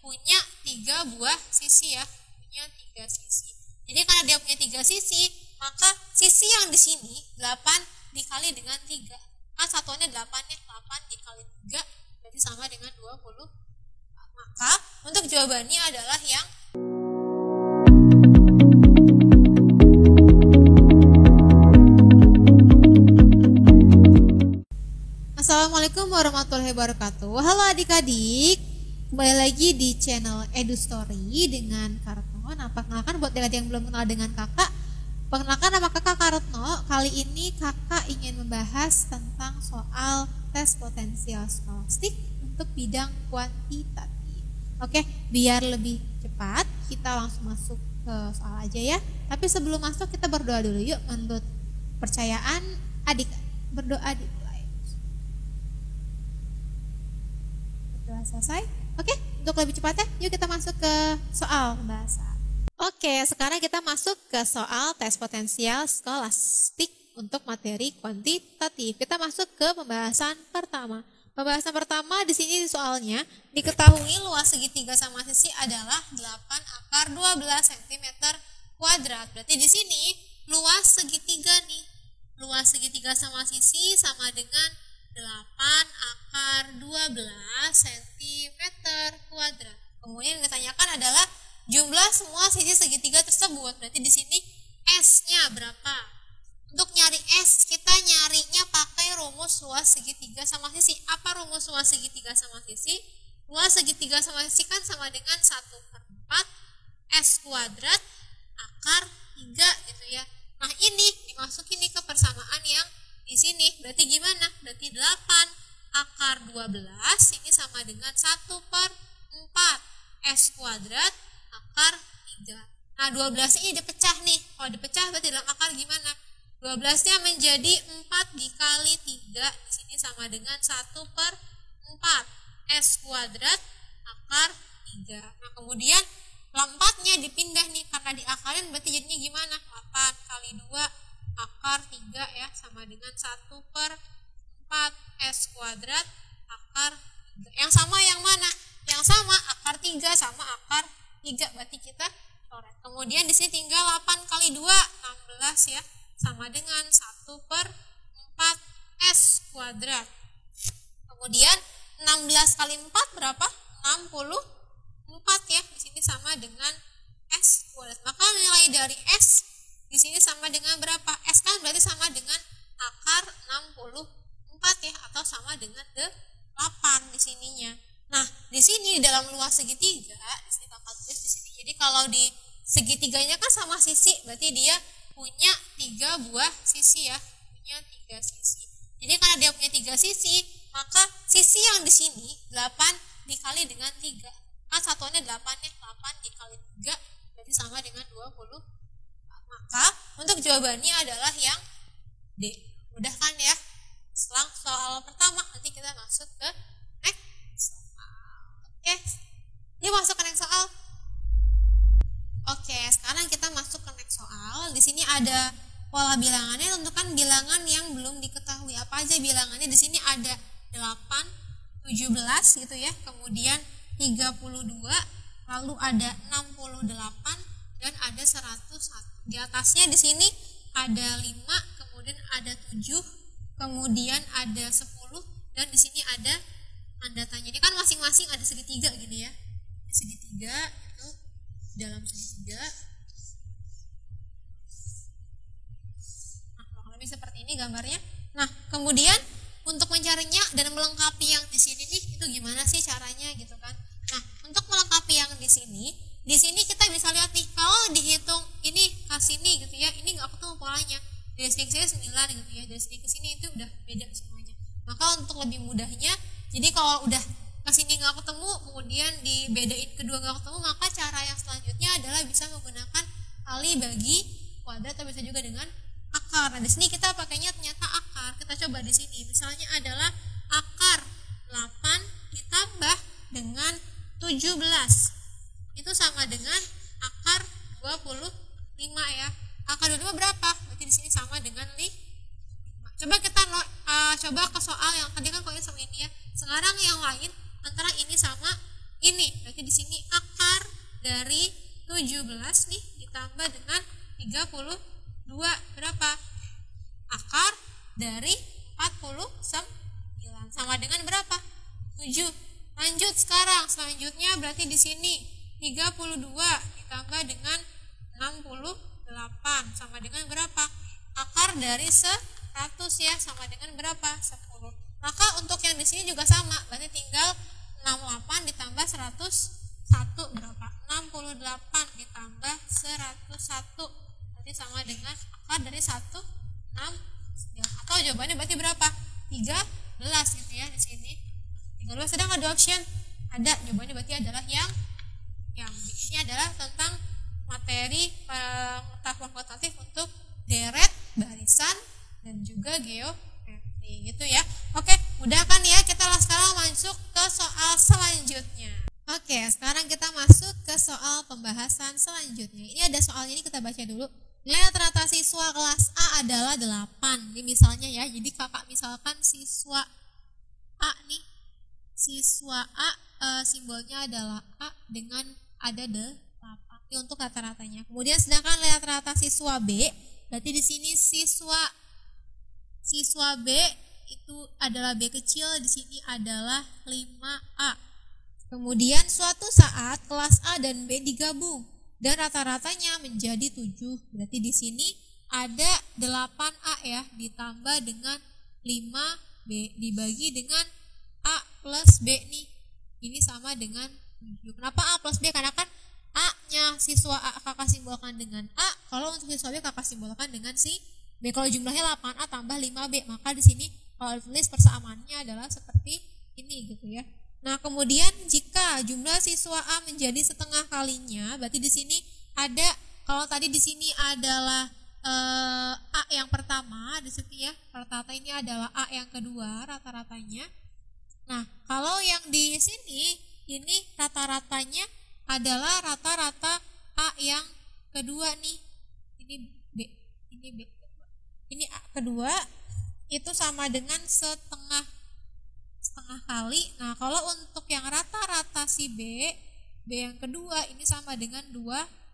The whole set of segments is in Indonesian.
punya 3 buah sisi ya, punya 3 sisi. Jadi karena dia punya 3 sisi, maka sisi yang di sini 8 dikali dengan 3. Kan satuannya 8 ya, 8 dikali 3 berarti sama dengan 20. Maka untuk jawabannya adalah yang Assalamualaikum warahmatullahi wabarakatuh. Halo adik-adik, kembali lagi di channel EduStory dengan Kak Retno. Nah, perkenalkan buat adik-adik yang belum kenal dengan kakak, perkenalkan nama kakak Kak Retno. Kali ini kakak ingin membahas tentang soal tes potensial skolastik untuk bidang kuantitatif. Oke, biar lebih cepat kita langsung masuk ke soal aja ya. Tapi sebelum masuk kita berdoa dulu yuk menurut percayaan adik. Berdoa di selesai. Oke, untuk lebih cepatnya yuk kita masuk ke soal pembahasan. Oke, sekarang kita masuk ke soal tes potensial skolastik untuk materi kuantitatif. Kita masuk ke pembahasan pertama. Pembahasan pertama di sini soalnya diketahui luas segitiga sama sisi adalah 8/12 cm kuadrat. Berarti di sini luas segitiga nih. Luas segitiga sama sisi sama dengan 8/12 cm kuadrat. Kemudian yang ditanyakan adalah jumlah semua sisi segitiga tersebut. Berarti di sini S-nya berapa? Untuk nyari S, kita nyarinya pakai rumus luas segitiga sama sisi. Apa rumus luas segitiga sama sisi? Luas segitiga sama sisi kan sama dengan 1/4 S kuadrat akar 3 gitu ya. Nah ini dimasukin nih ke persamaan yang di sini, berarti gimana? Berarti 8/12 ini sama dengan 1/4 S kuadrat akar 3. Nah 12 ini dipecah nih. Kalau dipecah berarti dalam akar gimana? 12-nya menjadi 4 dikali 3. Di sini sama dengan 1/4 S kuadrat akar 3. Nah kemudian 4-nya dipindah nih, karena diakalin berarti jadinya gimana? 8 kali 2 akar 3 ya, sama dengan 1/4 S kuadrat akar 3. Yang sama yang mana? Yang sama akar 3 sama akar 3, berarti kita coret. Kemudian di sini tinggal 8 kali 2 16 ya, sama dengan 1/4 S kuadrat. Kemudian 16 kali 4 berapa? 64 ya. Di sini sama dengan S kuadrat. Maka nilai dari S di sini sama dengan berapa? S kan berarti sama dengan akar 64 ya, atau sama dengan 8 di sininya. Nah, di sini dalam luas segitiga, di sini kakak tulis di sini. Jadi kalau di segitiganya kan sama sisi, berarti dia punya 3 buah sisi ya, punya 3 sisi. Jadi karena dia punya 3 sisi, maka sisi yang di sini 8 dikali dengan 3. Kan satuannya 8 ya, 8 dikali 3 berarti sama dengan 20. Maka untuk jawabannya adalah yang D. Mudah kan ya? Selang soal pertama, nanti kita masuk ke next soal. Oke, yuk masuk ke next soal. Oke, sekarang kita masuk ke next soal. Di sini ada pola bilangannya, tentukan bilangan yang belum diketahui. Apa aja bilangannya? Di sini ada 8, 17 gitu ya. Kemudian 32, lalu ada 68 dan ada 101. Di atasnya di sini ada 5, kemudian ada 7, kemudian ada 10 dan di sini ada tanda tanya. Ini kan masing-masing ada segitiga gini ya. Segitiga itu dalam segitiga. Nah, kurang lebih seperti ini gambarnya. Nah, kemudian untuk mencarinya dan melengkapi yang di sini nih itu gimana sih caranya gitu kan. Nah, untuk melengkapi yang di sini kita bisa lihat nih, kalau dihitung ini kasih nih gitu ya, ini nggak ketemu polanya. Dari sini ke sini 9 gitu ya, dari sini ke sini itu udah beda semuanya. Maka untuk lebih mudahnya, jadi kalau udah ke sini nggak ketemu, kemudian dibedain kedua nggak ketemu, maka cara yang selanjutnya adalah bisa menggunakan kali bagi kuadrat atau bisa juga dengan akar. Nah, di sini kita pakainya ternyata akar. Kita coba di sini, misalnya adalah akar 8 ditambah dengan 17. Itu sama dengan akar 25 ya. Akar 25 berapa? Berarti di sini sama dengan 5. Coba kita coba ke soal yang tadi kan kok sama ini ya. Sekarang yang lain antara ini sama ini. Berarti di sini akar dari 17 nih ditambah dengan 32 berapa? Akar dari 49 sama dengan berapa? 7. Lanjut sekarang, selanjutnya berarti di sini 32 ditambah dengan 68 sama dengan berapa? Akar dari 100 ya, sama dengan berapa? 10. Maka untuk yang di sini juga sama, berarti tinggal 68 ditambah 101 berapa? 68 ditambah 101 berarti sama dengan akar dari 169. Atau jawabannya berarti berapa? 13 gitu ya di sini. 13 sedang ada option? Ada, jawabannya berarti adalah yang ini adalah tentang materi pengetahuan kuantitatif untuk deret, barisan, dan juga geometri gitu ya. Oke, udah kan ya, kita sekarang masuk ke soal selanjutnya. Oke, sekarang kita masuk ke soal pembahasan selanjutnya. Ini ada soalnya, ini kita baca dulu. Nilai rata-rata siswa kelas A adalah 8. Ini misalnya ya, jadi kakak misalkan siswa A nih. Siswa A simbolnya adalah A dengan ada 8. Ini untuk rata-ratanya. Kemudian sedangkan nilai rata-rata siswa B, berarti di sini siswa B itu adalah B kecil, di sini adalah 5A. Kemudian suatu saat kelas A dan B digabung dan rata-ratanya menjadi 7. Berarti di sini ada 8A ya ditambah dengan 5B dibagi dengan A plus B nih. Ini sama dengan 7. Kenapa A plus B? Karena kan A-nya siswa A kakak simbolkan dengan A, kalau untuk siswa B kakak simbolkan dengan si B. Kalau jumlahnya 8A tambah 5B, maka di sini kalau tulis persamaannya adalah seperti ini gitu ya. Nah, kemudian jika jumlah siswa A menjadi setengah kalinya, berarti di sini ada, kalau tadi di sini adalah A yang pertama di sini ya, rata-rata ini adalah A yang kedua rata-ratanya. Nah, kalau yang di sini ini rata-ratanya adalah rata-rata A yang kedua nih. Ini B, ini A kedua itu sama dengan setengah kali. Nah, kalau untuk yang rata-rata si B yang kedua ini sama dengan 2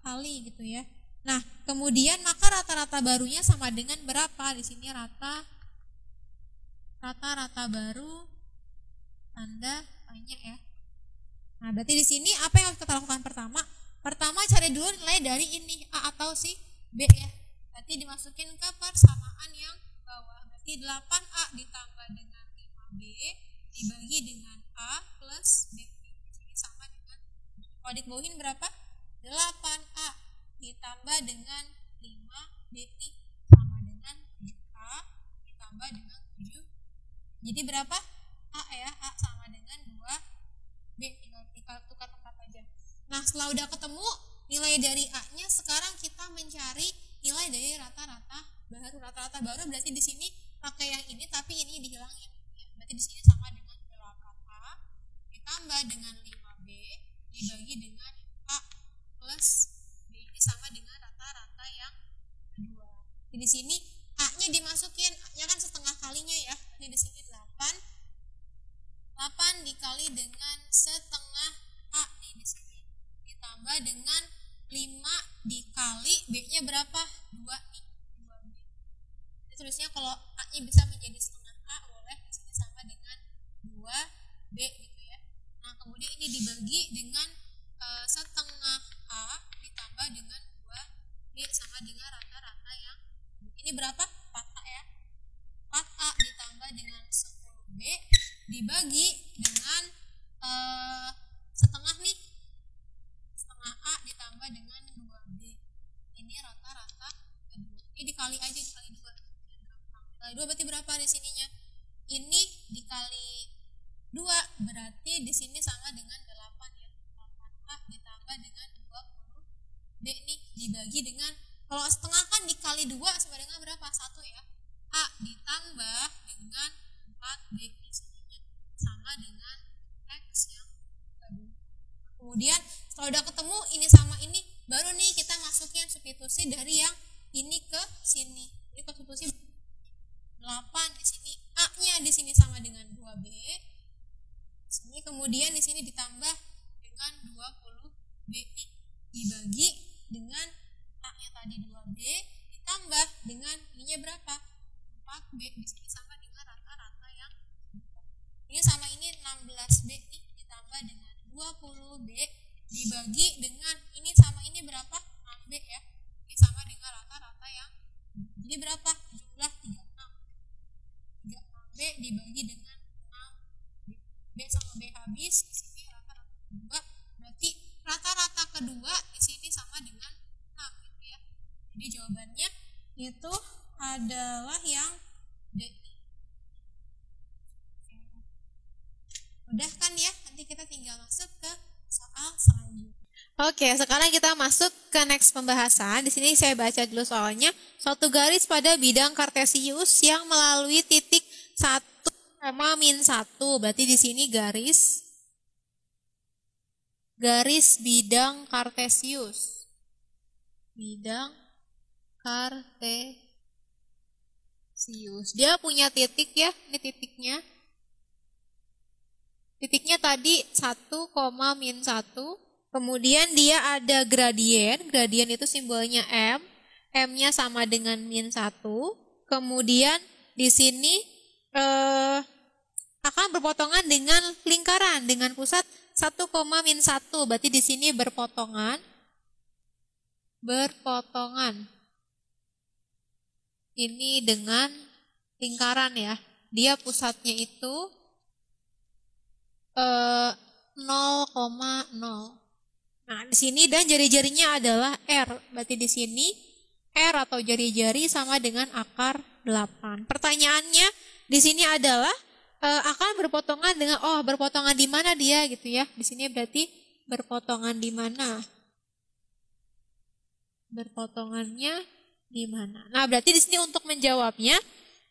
kali gitu ya. Nah, kemudian maka rata-rata barunya sama dengan berapa? Di sini rata-rata baru tanda tanya ya. Nah, berarti di sini apa yang harus kita lakukan pertama? Pertama cari dulu nilai dari ini A atau si B ya. Berarti dimasukin ke persamaan yang bawah. Berarti 8A ditambah dengan 5B dibagi dengan A plus B. Ini sama dengan, kalau dibawahin berapa? 8A ditambah dengan 5B ini sama dengan 7A ditambah dengan 7. Jadi berapa? A ya, A sama dengan 2B, tinggal tukar tempat aja. Nah, setelah udah ketemu nilai dari A-nya, sekarang kita mencari nilai dari rata-rata baru. Rata-rata baru berarti di sini pakai yang ini tapi ini dihilangin. Berarti di sini sama dengan 8A ditambah dengan 5B dibagi dengan A plus B. Ini sama dengan rata-rata yang kedua. Jadi di sini A-nya dimasukin, A-nya kan setengah kalinya ya. Jadi di sini 8 dikali dengan setengah A nih di sini. Ditambah dengan 5 dikali B-nya berapa? 2 nih. 2B. Jadi terusnya kalau A-nya bisa menjadi setengah A, boleh di sini sama dengan 2B gitu ya. Nah, kemudian ini dibagi dengan setengah A ditambah dengan 2B sama dengan rata-rata yang ini berapa? 4A ya. 4A ditambah dengan 10B dibagi dengan setengah nih. Setengah A ditambah dengan 2B. Ini rata-rata kedua. Ini dikali aja, dikali 2. Dikali 2 berarti berapa di sininya? Ini dikali 2 berarti di sini sama dengan 8 ya. 8A ditambah dengan 20B nih dibagi dengan, kalau setengah kan dikali 2 sama dengan berapa? 1 ya. A ditambah dengan 4B di sininya sama dengan X yang kedua. Kemudian setelah udah ketemu ini sama ini, baru nih kita masukin substitusi dari yang ini ke sini. Jadi substitusi 8 di sini, A-nya di sini sama dengan 2B. Sini kemudian di sini ditambah dengan 20B dibagi dengan A-nya tadi 2B ditambah dengan I-nya berapa? 4B. Di sini sama dengan rata-rata yang ini sama ini 16B nih ditambah dengan 20B dibagi dengan ini sama ini berapa? 6B ya. Ini sama dengan rata-rata yang ini berapa? Jumlah 36B dibagi dengan 6B. B sama B habis, di sini rata-rata kedua. Berarti rata-rata kedua di sini sama dengan 6 gitu ya. Jadi jawabannya itu adalah yang D. Udah kan ya? Nanti kita tinggal masuk ke soal selanjutnya. Oke, sekarang kita masuk ke next pembahasan. Di sini saya baca dulu soalnya. Suatu garis pada bidang kartesius yang melalui titik 1, -1. Berarti di sini garis bidang kartesius. Bidang kartesius. Dia punya titik ya, ini titiknya. Titiknya tadi 1, -1. Kemudian dia ada gradien. Gradien itu simbolnya M. M-nya sama dengan -1. Kemudian di sini akan berpotongan dengan lingkaran dengan pusat 1, -1. Berarti di sini berpotongan. Ini dengan lingkaran ya. Dia pusatnya itu 0,0. Nah, di sini dan jari-jarinya adalah R. Berarti di sini R atau jari-jari sama dengan akar 8. Pertanyaannya di sini adalah akan berpotongan dengan berpotongan di mana dia gitu ya. Di sini berarti berpotongan di mana? Berpotongannya di mana? Nah, berarti di sini untuk menjawabnya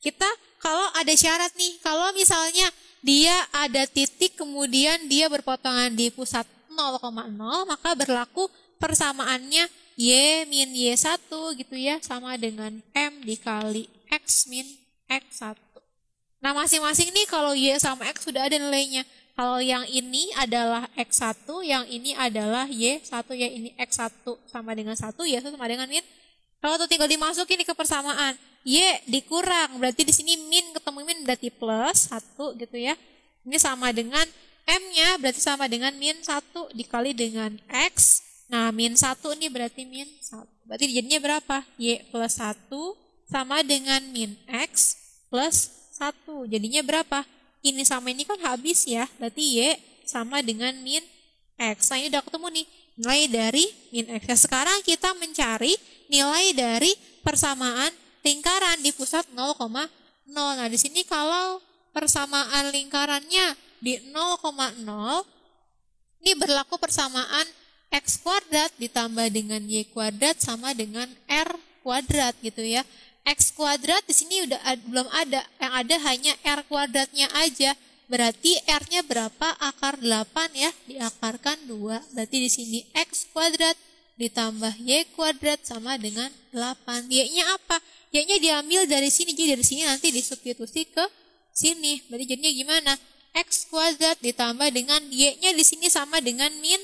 kita kalau ada syarat nih, kalau misalnya dia ada titik kemudian dia berpotongan di pusat 0,0, maka berlaku persamaannya Y min Y1 gitu ya, sama dengan M dikali X min X1. Nah, masing-masing nih kalau Y sama X sudah ada nilainya. Kalau yang ini adalah X1, yang ini adalah Y1, ya ini X1 sama dengan 1, Y1 sama dengan min. Kalau tuh tinggal dimasukin nih ke persamaan. Y dikurang, berarti di sini min ketemu min berarti plus 1 gitu ya. Ini sama dengan M-nya berarti sama dengan -1 dikali dengan X. Nah, -1 nih berarti -1. Berarti jadinya berapa? Y plus 1 sama dengan min X plus 1. Jadinya berapa? Ini sama ini kan habis ya. Berarti Y sama dengan min X. Nah, ini udah ketemu nih nilai dari min X. Nah, sekarang kita mencari nilai dari persamaan lingkaran di pusat 0,0. Nah, di sini kalau persamaan lingkarannya di 0,0, ini berlaku persamaan X kuadrat ditambah dengan Y kuadrat sama dengan R kuadrat gitu ya. X kuadrat di sini belum ada, yang ada hanya R kuadratnya aja. Berarti R-nya berapa? Akar 8 ya, diakarkan 2. Berarti di sini X kuadrat ditambah Y kuadrat sama dengan 8. Y-nya apa? Y-nya diambil dari sini, jadi dari sini nanti disubstitusi ke sini. Berarti jadinya gimana? X kuadrat ditambah dengan Y-nya di sini sama dengan min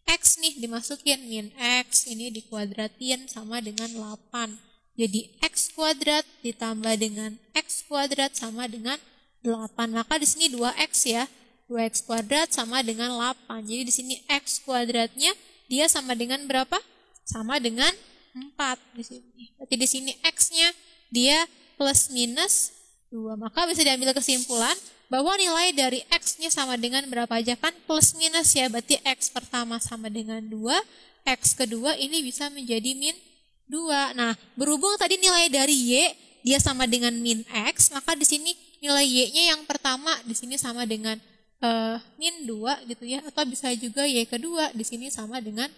X nih, dimasukin min X, ini dikuadratin sama dengan 8. Jadi X kuadrat ditambah dengan X kuadrat sama dengan 8. Maka di sini 2X ya. 2X kuadrat sama dengan 8. Jadi di sini X kuadratnya dia sama dengan berapa? Sama dengan 4 di sini. Berarti di sini X-nya dia plus minus 2. Maka bisa diambil kesimpulan bahwa nilai dari X-nya sama dengan berapa aja kan? Plus minus ya, berarti X pertama sama dengan 2, X kedua ini bisa menjadi min 2. Nah, berhubung tadi nilai dari Y dia sama dengan min X, maka di sini nilai Y-nya yang pertama di sini sama dengan min 2 gitu ya, atau bisa juga Y kedua di sini sama dengan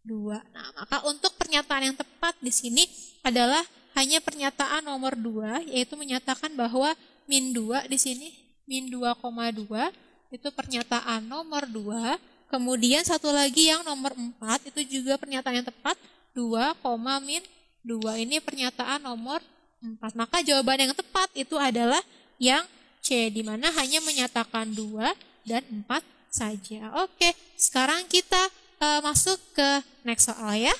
2. Nah, maka untuk pernyataan yang tepat di sini adalah hanya pernyataan nomor 2, yaitu menyatakan bahwa min 2 di sini min 2,2 itu pernyataan nomor 2. Kemudian satu lagi yang nomor 4 itu juga pernyataan yang tepat, 2, min 2 ini pernyataan nomor 4. Maka jawaban yang tepat itu adalah yang C, di mana hanya menyatakan 2 dan 4 saja. Oke, sekarang kita masuk ke next soal ya.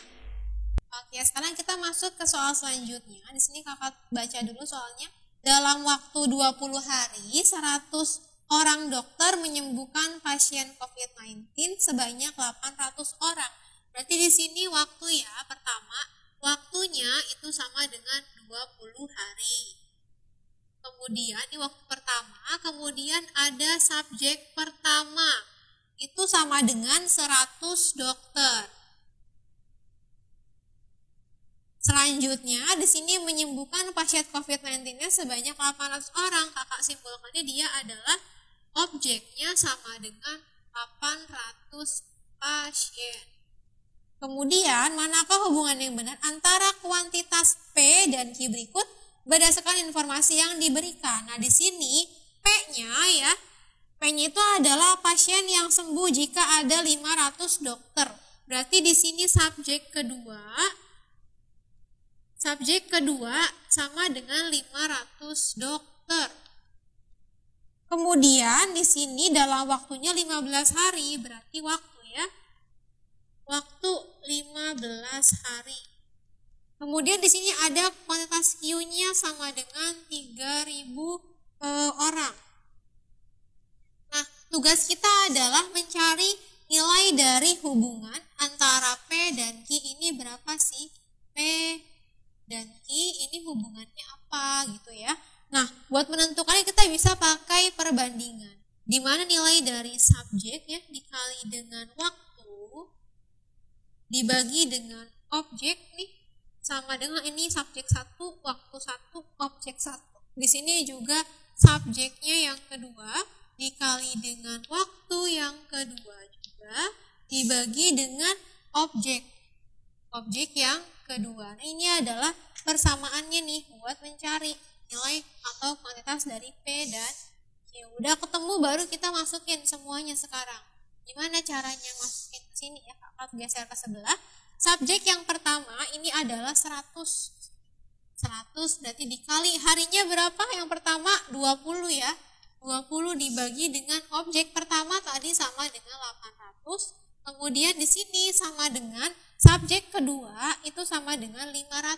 Oke, sekarang kita masuk ke soal selanjutnya. Di sini kakak baca dulu soalnya. Dalam waktu 20 hari, 100 orang dokter menyembuhkan pasien COVID-19 sebanyak 800 orang. Berarti di sini waktu ya, pertama, waktunya itu sama dengan 20 hari. Kemudian di waktu pertama, kemudian ada subjek pertama. Itu sama dengan 100 dokter. Selanjutnya di sini menyembuhkan pasien COVID-19-nya sebanyak 800 orang. Kakak simpulkannya dia adalah objeknya sama dengan 800 pasien. Kemudian manakah hubungan yang benar antara kuantitas P dan Q berikut berdasarkan informasi yang diberikan. Nah, di sini P-nya ya, P-nya itu adalah pasien yang sembuh jika ada 500 dokter. Berarti di sini subjek kedua sama dengan 500 dokter. Kemudian di sini dalam waktunya 15 hari, berarti waktu ya. Waktu 15 hari. Kemudian di sini ada kuantitas Q-nya sama dengan 3.000 orang. Nah, tugas kita adalah mencari nilai dari hubungan antara P dan Q ini berapa sih? P dan Q ini hubungannya apa gitu ya. Nah, buat menentukannya kita bisa pakai perbandingan. Di mana nilai dari subjek ya dikali dengan waktu dibagi dengan objek nih sama dengan ini subjek 1, waktu 1, objek 1. Di sini juga subjeknya yang kedua dikali dengan waktu yang kedua juga dibagi dengan objek yang kedua. Nah, ini adalah persamaannya nih buat mencari nilai atau kuantitas dari P dan Q. Udah ketemu baru kita masukin semuanya sekarang. Gimana caranya masukin ke sini ya? Kakak geser ke sebelah. Subjek yang pertama ini adalah 100 berarti dikali harinya berapa? Yang pertama 20 ya. 20 dibagi dengan objek pertama tadi sama dengan 800. Kemudian di sini sama dengan subjek kedua itu sama dengan 500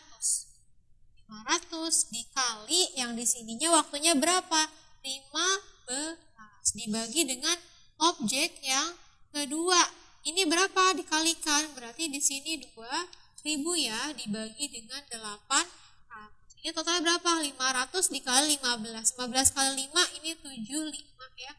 dikali yang di sininya waktunya berapa? 15 dibagi dengan objek yang kedua. Ini berapa dikalikan? Berarti di sini 2.000 ya dibagi dengan 8. Ini total berapa? 500 dikali 15. 15 kali 5 ini 75 ya.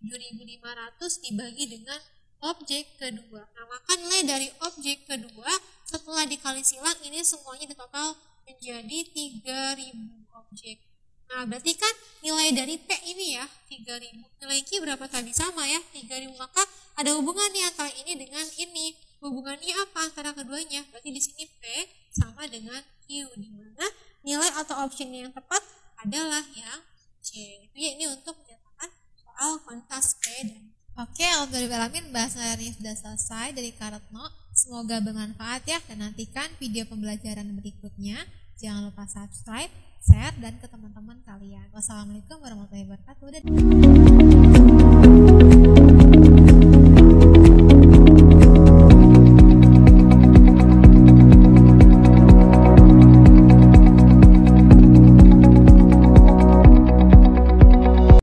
7.500 dibagi dengan objek kedua. Nah, maka nilai dari objek kedua setelah dikali silang ini semuanya di total menjadi 3.000 objek. Nah, berarti kan nilai dari P ini ya 3.000. Nilai Q berapa tadi? Sama ya 3.000. Maka ada hubungannya antara ini dengan ini. Hubungannya apa antara keduanya? Berarti di sini P sama dengan Q, di mana nilai atau option yang tepat adalah yang C. Itu ya, ini untuk menyatakan soal kuantitas P dan Oke, alhamdulillah bahasa hari ini sudah selesai dari Kak Retno. Semoga bermanfaat ya, dan nantikan video pembelajaran berikutnya. Jangan lupa subscribe, share, dan ke teman-teman kalian. Wassalamualaikum warahmatullahi wabarakatuh.